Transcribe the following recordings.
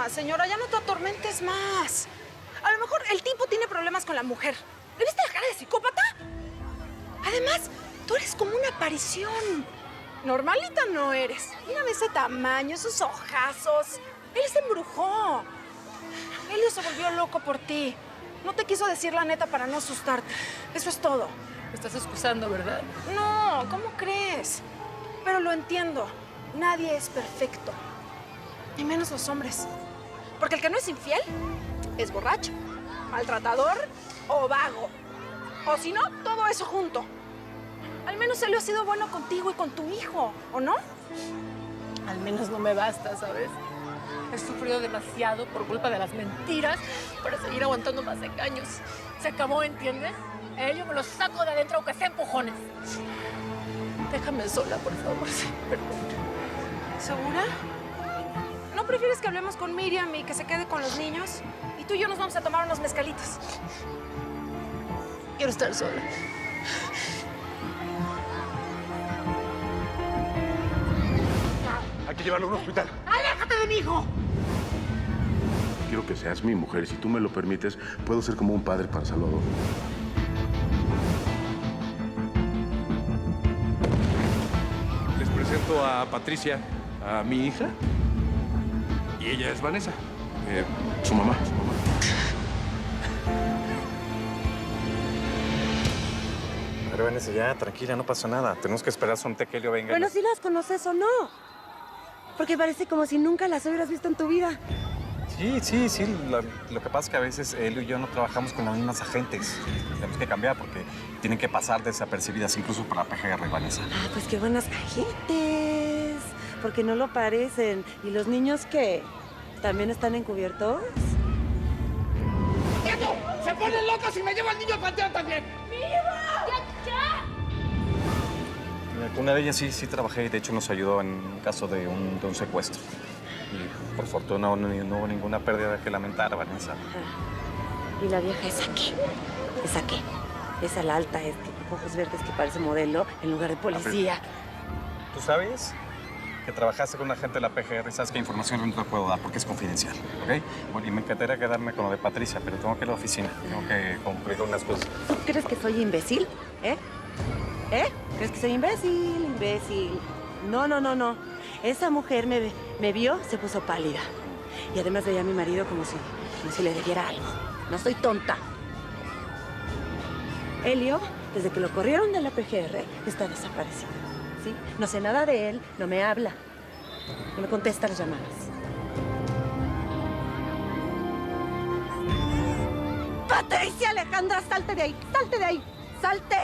señora, ya no te atormentes más. A lo mejor el tipo tiene problemas con la mujer. ¿Le viste la cara de psicópata? Además, tú eres como una aparición. Normalita no eres. Mírame ese tamaño, esos ojazos. Él se embrujó. Elio se volvió loco por ti. No te quiso decir la neta para no asustarte. Eso es todo. Me estás excusando, ¿verdad? No, ¿cómo crees? Pero lo entiendo. Nadie es perfecto. Ni menos los hombres. Porque el que no es infiel es borracho, maltratador o vago. O si no, todo eso junto. Al menos Elio ha sido bueno contigo y con tu hijo, ¿o no? Al menos no me basta, ¿sabes? He sufrido demasiado por culpa de las mentiras para seguir aguantando más engaños. Se acabó, ¿entiendes? A Elio me lo saco de adentro aunque sea empujones. Déjame sola, por favor. Perdón. ¿Segura? ¿No prefieres que hablemos con Miriam y que se quede con los niños? Y tú y yo nos vamos a tomar unos mezcalitos. Quiero estar sola. Hay que llevarlo a un hospital. ¡Aléjate de mi hijo! Quiero que seas mi mujer y si tú me lo permites, puedo ser como un padre para Salvador. Les presento a Patricia, a mi hija. Y ella es Vanessa, Su mamá. A ver, Vanessa, ya, tranquila, no pasa nada. Tenemos que esperar solamente que Elio venga. Bueno, si las conoces o no. Porque parece como si nunca las hubieras visto en tu vida. Sí. Lo que pasa es que a veces Elio y yo no trabajamos con las mismas agentes. Tenemos que cambiar porque tienen que pasar desapercibidas, incluso para la PGR, Vanessa. Ah, pues qué buenas agentes. Porque no lo parecen. ¿Y los niños qué? ¿También están encubiertos? ¡Se ponen locos y me lleva al niño al panteón también! Con una de ellas sí trabajé. De hecho, nos ayudó en caso de un secuestro. Y por fortuna no hubo ninguna pérdida que lamentar, Vanessa. ¿Y la vieja esa qué? ¿Esa qué? Esa la alta, ojos verdes que parece modelo en lugar de policía. ¿Tú sabes que trabajaste con un agente de la PGR y sabes qué información no te puedo dar porque es confidencial, ¿ok? Bueno, y me encantaría quedarme con lo de Patricia, pero tengo que ir a la oficina. Tengo que concluir unas cosas. ¿Tú crees que soy imbécil? ¿Crees que soy imbécil? No. Esa mujer me vio, se puso pálida. Y además veía a mi marido como si le debiera algo. No soy tonta. Elio, desde que lo corrieron de la PGR, está desaparecido. ¿Sí? No sé nada de él, no me habla. No me contesta las llamadas. ¡Patricia Alejandra, salte de ahí! ¡Salte de ahí! ¡Salte!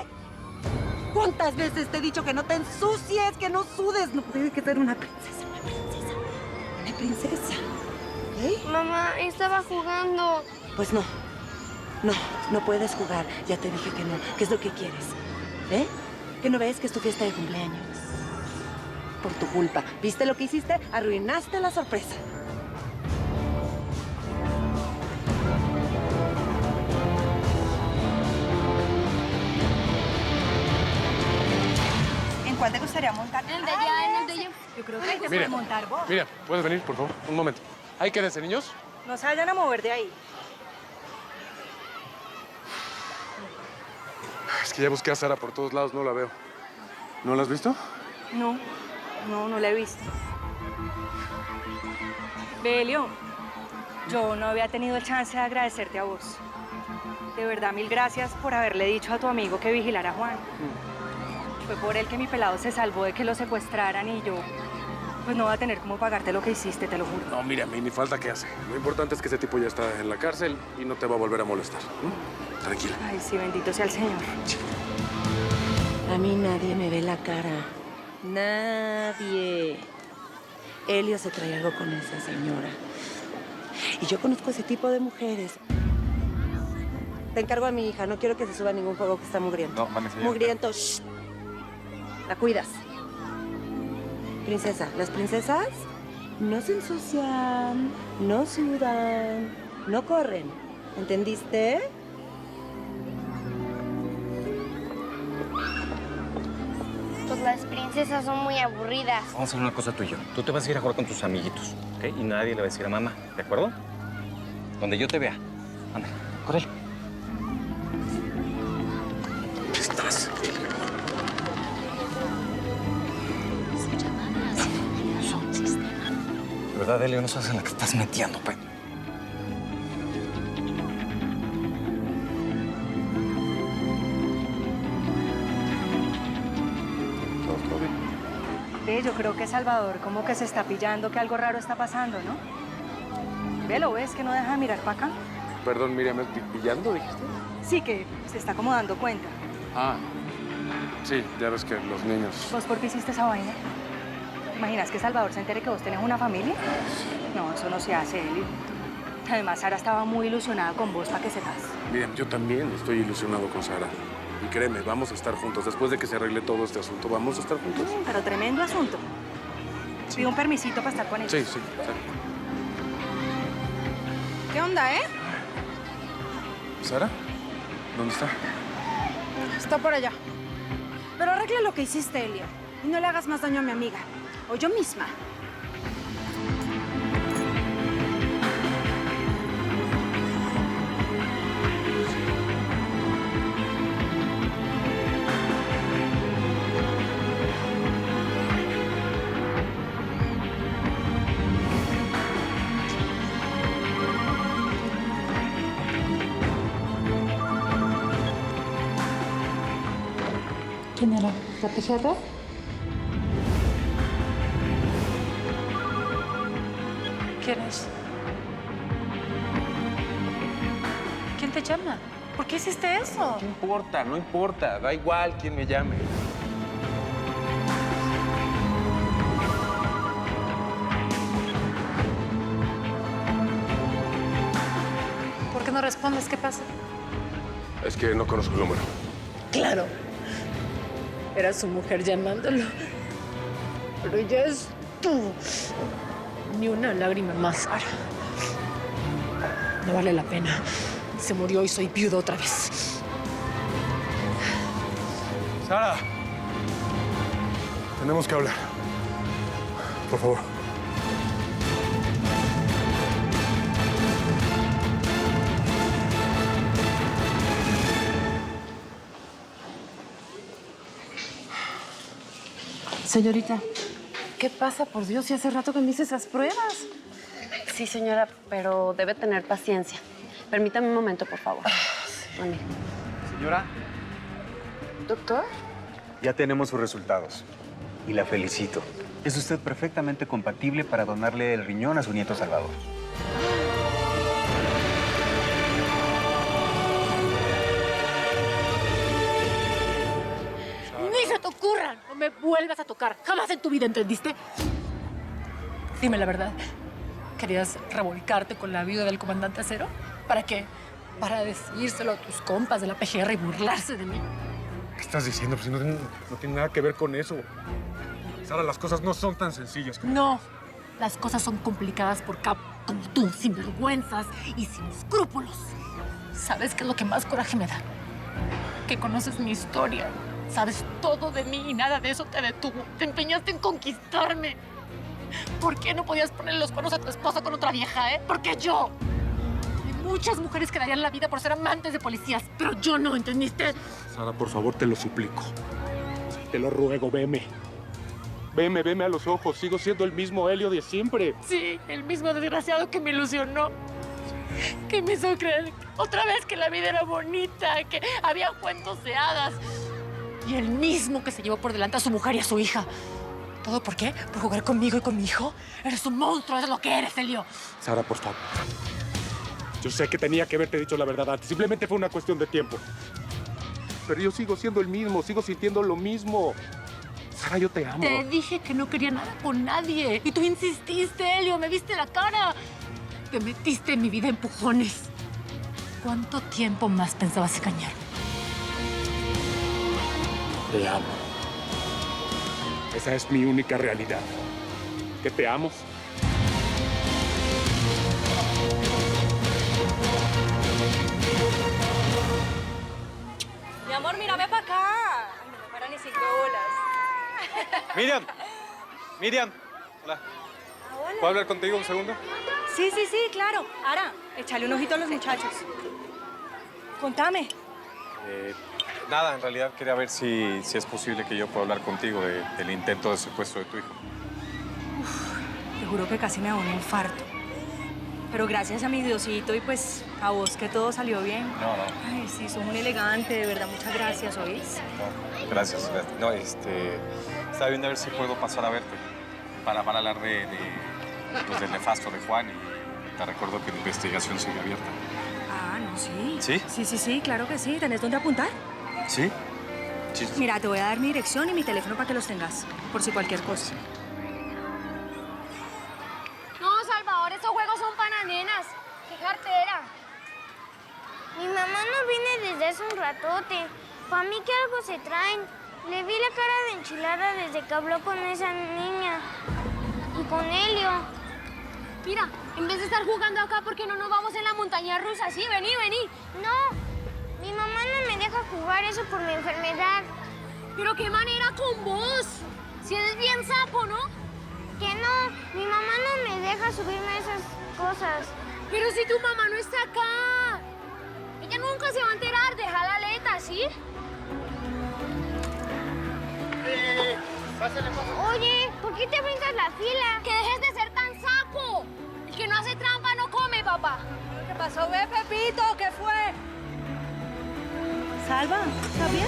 ¿Cuántas veces te he dicho que no te ensucies, que no sudes? No puede que ser una princesa. Una princesa. ¿Eh? Mamá, estaba jugando. Pues no. No puedes jugar. Ya te dije que no. ¿Qué es lo que quieres? ¿Eh? ¿Que no ves que es tu fiesta de cumpleaños? Por tu culpa. ¿Viste lo que hiciste? Arruinaste la sorpresa. ¿En cuál te gustaría montar? En el de allá, en el de allá. Yo creo que hay que Mira, montar vos. Mira, ¿puedes venir, por favor? Un momento. Ahí quédense, niños. No se vayan a mover de ahí. Es que ya busqué a Sara por todos lados, no la veo. ¿No la has visto? No la he visto. Belio, yo no había tenido el chance de agradecerte a vos. De verdad, mil gracias por haberle dicho a tu amigo que vigilara a Juan. Fue por él que mi pelado se salvó de que lo secuestraran y yo, pues no va a tener cómo pagarte lo que hiciste, te lo juro. No, mira, a mí ni falta que hace. Lo importante es que ese tipo ya está en la cárcel y no te va a volver a molestar. Tranquila. Ay, sí, bendito sea el Señor. A mí nadie me ve la cara. Nadie. Elio se trae algo con esa señora. Y yo conozco ese tipo de mujeres. Te encargo a mi hija. No quiero que se suba ningún fuego que está mugriento. No, Vanessa, ya. Mugriento. Shh. La cuidas. Princesa, las princesas no se ensucian, no sudan, no corren. ¿Entendiste? Pues las princesas princesas son muy aburridas. Vamos a hacer una cosa tú y yo. Tú te vas a ir a jugar con tus amiguitos, ¿ok? Y nadie le va a decir a mamá, ¿de acuerdo? Donde yo te vea. Anda, córrele. ¿Dónde estás? De verdad, Elio, no sabes en la que estás metiendo, pues. Yo creo que Salvador como que se está pillando que algo raro está pasando, ¿no? Ve, ¿lo ves que no deja de mirar para acá? Perdón, Miriam, ¿me estoy pillando, dijiste? Sí, que se está como dando cuenta. Ah, sí, ya ves que los niños... ¿Vos por qué hiciste esa vaina? ¿Te imaginas que Salvador se entere que vos tenés una familia? No, eso no se hace, Elio. Además, Sara estaba muy ilusionada con vos, para que sepas. Miriam, yo también estoy ilusionado con Sara. Y créeme, vamos a estar juntos. Después de que se arregle todo este asunto, ¿vamos a estar juntos? Pero tremendo asunto. Pido un permisito para estar con ellos. Sí, sí. ¿Qué onda, ¿Sara? ¿Dónde está? Está por allá. Pero arregla lo que hiciste, Elio. Y no le hagas más daño a mi amiga. O yo misma. ¿Quién era? ¿La PGR? ¿Quién es? ¿Quién te llama? ¿Por qué hiciste eso? No importa, no importa. Da igual quién me llame. ¿Por qué no respondes? ¿Qué pasa? Es que no conozco el número. Claro. Era su mujer llamándolo. Pero ella es tú. Ni una lágrima más, Sara. No vale la pena. Se murió y soy viuda otra vez. Sara. Tenemos que hablar. Por favor. Señorita, ¿qué pasa? Por Dios, si hace rato que me hice esas pruebas. Sí, señora, pero debe tener paciencia. Permítame un momento, por favor. Mire. Señora, ¿Doctor? ya tenemos sus resultados. Y la felicito. Es usted perfectamente compatible para donarle el riñón a su nieto Salvador. ¡Ni se te ocurra! No me vuelvas a tocar. Jamás en tu vida, ¿entendiste? Dime la verdad. ¿Querías revolcarte con la viuda del comandante Acero? ¿Para qué? ¿Para decírselo a tus compas de la PGR y burlarse de mí? ¿Qué estás diciendo? Pues no tiene nada que ver con eso. Sara, las cosas no son tan sencillas. No. Las cosas son complicadas por cap como tú, sin vergüenzas y sin escrúpulos. ¿Sabes qué es lo que más coraje me da? Que conoces mi historia. Sabes todo de mí y nada de eso te detuvo. Te empeñaste en conquistarme. ¿Por qué no podías ponerle los cuernos a tu esposa con otra vieja, Porque yo. Hay muchas mujeres que darían la vida por ser amantes de policías, pero yo no, ¿entendiste? Sara, por favor, te lo suplico. Te lo ruego, veme. Veme a los ojos. Sigo siendo el mismo Elio de siempre. Sí, el mismo desgraciado que me ilusionó. Que me hizo creer otra vez que la vida era bonita, que había cuentos de hadas. Y el mismo que se llevó por delante a su mujer y a su hija. ¿Todo por qué? ¿Por jugar conmigo y con mi hijo? Eres un monstruo, eso es lo que eres, Elio. Sara, por favor. Yo sé que tenía que haberte dicho la verdad antes. Simplemente fue una cuestión de tiempo. Pero yo sigo siendo el mismo, sigo sintiendo lo mismo. Sara, yo te amo. Te dije que no quería nada con nadie. Y tú insististe, Elio, me viste la cara. Te metiste en mi vida a empujones. ¿Cuánto tiempo más pensabas engañarme? Te amo. Esa es mi única realidad. Que te amo. Mi amor, mírame para acá. Ay, no me para ni 5 bolas. Miriam. Miriam. Hola. ¿Puedo hablar contigo un segundo? Sí, claro. Ara, échale un ojito a los muchachos. Contame. Nada, en realidad quería ver si es posible que yo pueda hablar contigo del intento de secuestro de tu hijo. Te juro que casi me da un infarto. Pero gracias a mi Diosito y pues a vos que todo salió bien. No. Ay, sí, sos muy elegante, de verdad. Muchas gracias, ¿oís? No, gracias. No, estaba viendo a ver si puedo pasar a verte para hablar pues, del nefasto de Juan y te recuerdo que la investigación sigue abierta. Ah, no, sí. ¿Sí? Sí, claro que sí. ¿Tenés dónde apuntar? ¿Sí? Sí. Mira, te voy a dar mi dirección y mi teléfono para que los tengas, por si cualquier cosa. No, Salvador, esos juegos son para nenas. ¡Qué cartera! Mi mamá no viene desde hace un ratote. Para mí que algo se traen. Le vi la cara de enchilada desde que habló con esa niña. Y con Helio. Mira, en vez de estar jugando acá, ¿por qué no nos vamos en la montaña rusa? Sí, vení. No, mi mamá no me deja jugar eso por mi enfermedad. ¿Pero qué manera con vos? Si eres bien sapo, ¿no? Que no, mi mamá no me deja subirme a esas cosas. Pero si tu mamá no está acá. Ella nunca se va a enterar, deja la aleta, ¿sí? Oye, ¿por qué te brincas la fila? Que dejes de ser tan sapo. El que no hace trampa no come, papá. ¿Qué pasó, Pepito? ¿Qué fue? Salva, ¿está bien?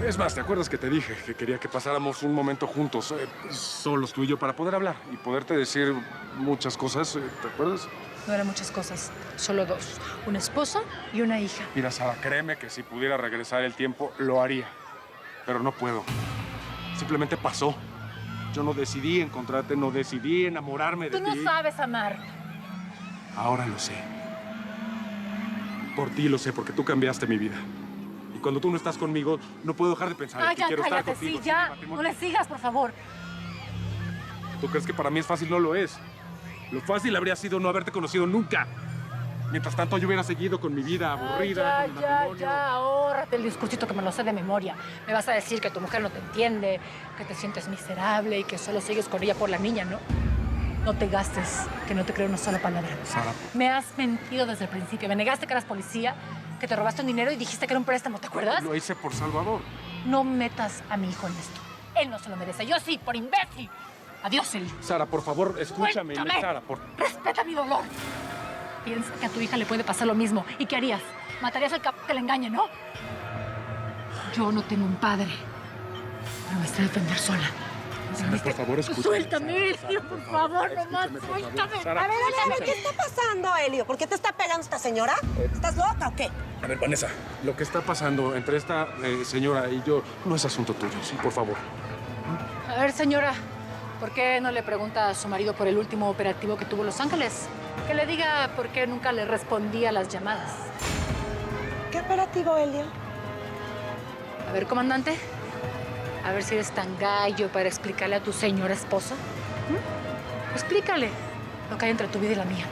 Es más, ¿te acuerdas que te dije que quería que pasáramos un momento juntos, solos tú y yo, para poder hablar y poderte decir muchas cosas? ¿Te acuerdas? No eran muchas cosas, solo dos. Una esposa y una hija. Mira, Sara, créeme que si pudiera regresar el tiempo, lo haría. Pero no puedo. Simplemente pasó. Yo no decidí encontrarte, no decidí enamorarme de ti. Tú no sabes amar. Ahora lo sé. Por ti lo sé, porque tú cambiaste mi vida. Y cuando tú no estás conmigo, no puedo dejar de pensar en ti. Ya, Quiero estar cállate, contigo. sí, ya. No le sigas, por favor. ¿Tú crees que para mí es fácil? No lo es. Lo fácil habría sido no haberte conocido nunca. Mientras tanto, yo hubiera seguido con mi vida aburrida, con mi matrimonio. Ya, ahórrate el discursito que me lo sé de memoria. Me vas a decir que tu mujer no te entiende, que te sientes miserable y que solo sigues con ella por la niña, ¿no? No te gastes, que no te creo una sola palabra. Sara. Me has mentido desde el principio. Me negaste que eras policía, que te robaste un dinero y dijiste que era un préstamo, ¿te acuerdas? Lo hice por Salvador. No metas a mi hijo en esto. Él no se lo merece. Yo sí, por imbécil. Adiós, Eli. Sara, por favor, escúchame. Suéltame. Sara, Respeta mi dolor. Piensa que a tu hija le puede pasar lo mismo. ¿Y qué harías? Matarías al que la engañe, ¿no? Yo no tengo un padre. Pero me sé defender sola. Sara, por favor, escúchame. Suéltame, Sara, Elio, por favor, nomás, escúchame, por favor. suéltame. Sara, A ver, ¿qué está pasando, Helio? ¿Por qué te está pegando esta señora? ¿Estás loca o qué? A ver, Vanessa, lo que está pasando entre esta señora y yo no es asunto tuyo, sí, por favor. A ver, señora, ¿por qué no le pregunta a su marido por el último operativo que tuvo en Los Ángeles? Que le diga por qué nunca le respondía a las llamadas. ¿Qué operativo, Helio? A ver, comandante, a ver si eres tan gallo para explicarle a tu señora esposa. Explícale lo que hay entre tu vida y la mía.